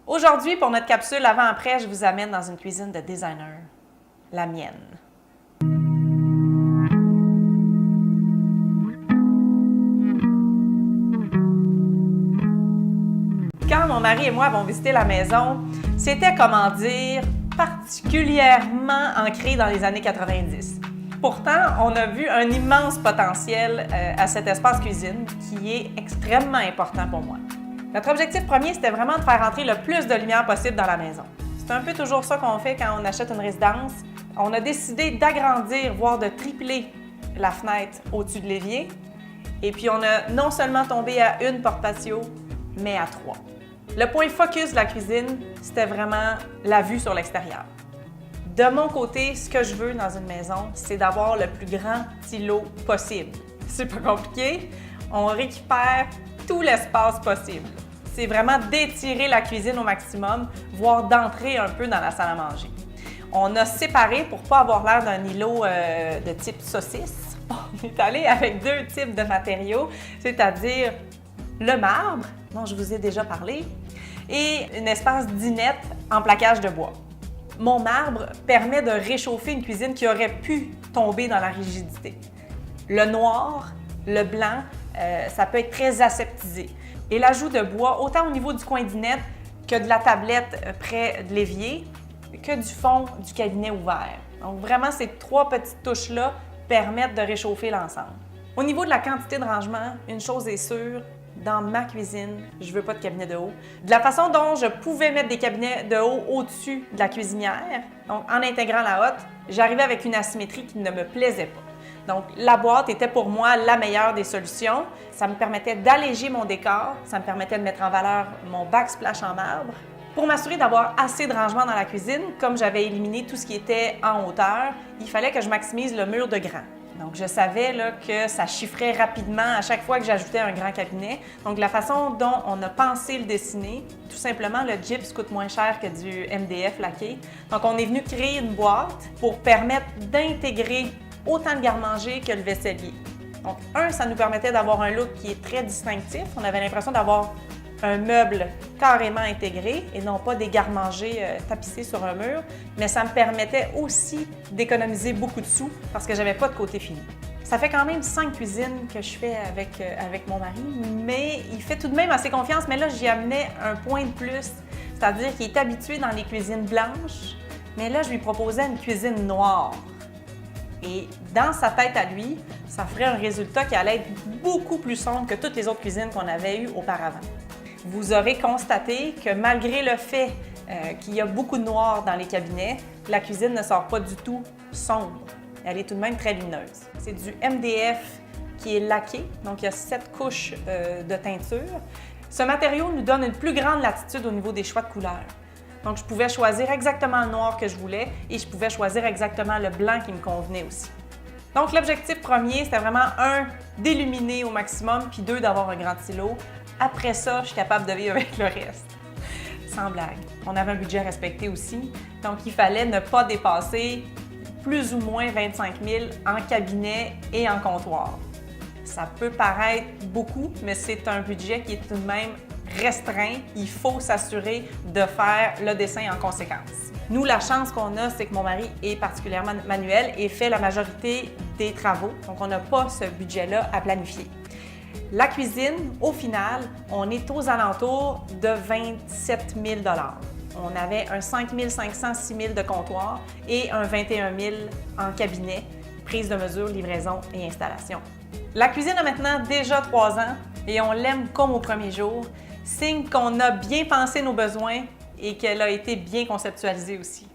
Aujourd'hui, pour notre capsule avant-après, je vous amène dans une cuisine de designer, la mienne. Quand mon mari et moi avons visité la maison, c'était, comment dire, particulièrement ancré dans les années 90. Pourtant, on a vu un immense potentiel à cet espace cuisine qui est extrêmement important pour moi. Notre objectif premier, c'était vraiment de faire entrer le plus de lumière possible dans la maison. C'est un peu toujours ça qu'on fait quand on achète une résidence. On a décidé d'agrandir, voire de tripler la fenêtre au-dessus de l'évier. Et puis, on a non seulement tombé à une porte patio, mais à 3. Le point focus de la cuisine, c'était vraiment la vue sur l'extérieur. De mon côté, ce que je veux dans une maison, c'est d'avoir le plus grand îlot possible. C'est pas compliqué, on récupère tout l'espace possible. C'est vraiment d'étirer la cuisine au maximum, voire d'entrer un peu dans la salle à manger. On a séparé pour ne pas avoir l'air d'un îlot de type saucisse. On est allé avec 2 types de matériaux, c'est-à-dire le marbre, dont je vous ai déjà parlé, et une espace dinette en plaquage de bois. Mon marbre permet de réchauffer une cuisine qui aurait pu tomber dans la rigidité. Le noir, le blanc, ça peut être très aseptisé. Et l'ajout de bois, autant au niveau du coin dinette que de la tablette près de l'évier, que du fond du cabinet ouvert. Donc vraiment, ces 3 petites touches-là permettent de réchauffer l'ensemble. Au niveau de la quantité de rangement, une chose est sûre, dans ma cuisine, je ne veux pas de cabinet de haut. De la façon dont je pouvais mettre des cabinets de haut au-dessus de la cuisinière, donc en intégrant la hotte, j'arrivais avec une asymétrie qui ne me plaisait pas. Donc, la boîte était pour moi la meilleure des solutions. Ça me permettait d'alléger mon décor, ça me permettait de mettre en valeur mon backsplash en marbre. Pour m'assurer d'avoir assez de rangement dans la cuisine, comme j'avais éliminé tout ce qui était en hauteur, il fallait que je maximise le mur de grand. Donc, je savais là, que ça chiffrait rapidement à chaque fois que j'ajoutais un grand cabinet. Donc, la façon dont on a pensé le dessiner, tout simplement, le gyps coûte moins cher que du MDF laqué. Donc, on est venu créer une boîte pour permettre d'intégrer autant le garde-manger que le vaisselier. Donc, ça nous permettait d'avoir un look qui est très distinctif. On avait l'impression d'avoir un meuble carrément intégré et non pas des garde-manger tapissés sur un mur, mais ça me permettait aussi d'économiser beaucoup de sous parce que j'avais pas de côté fini. Ça fait quand même 5 cuisines que je fais avec mon mari, mais il fait tout de même assez confiance, mais là, j'y amenais un point de plus, c'est-à-dire qu'il est habitué dans les cuisines blanches, mais là, je lui proposais une cuisine noire. Et dans sa tête à lui, ça ferait un résultat qui allait être beaucoup plus sombre que toutes les autres cuisines qu'on avait eues auparavant. Vous aurez constaté que malgré le fait qu'il y a beaucoup de noir dans les cabinets, la cuisine ne sort pas du tout sombre. Elle est tout de même très lumineuse. C'est du MDF qui est laqué, donc il y a 7 couches de teinture. Ce matériau nous donne une plus grande latitude au niveau des choix de couleurs. Donc je pouvais choisir exactement le noir que je voulais et je pouvais choisir exactement le blanc qui me convenait aussi. Donc l'objectif premier, c'était vraiment d'illuminer au maximum, puis 2, d'avoir un grand îlot. Après ça, je suis capable de vivre avec le reste. Sans blague. On avait un budget respecté aussi, donc il fallait ne pas dépasser plus ou moins 25 000 en cabinet et en comptoir. Ça peut paraître beaucoup, mais c'est un budget qui est tout de même restreint. Il faut s'assurer de faire le dessin en conséquence. Nous, la chance qu'on a, c'est que mon mari est particulièrement manuel et fait la majorité des travaux, donc on n'a pas ce budget-là à planifier. La cuisine, au final, on est aux alentours de 27 000 $. On avait un 5 500, 6 000 de comptoir et un 21 000 en cabinet, prise de mesure, livraison et installation. La cuisine a maintenant déjà 3 ans et on l'aime comme au premier jour, signe qu'on a bien pensé nos besoins et qu'elle a été bien conceptualisée aussi.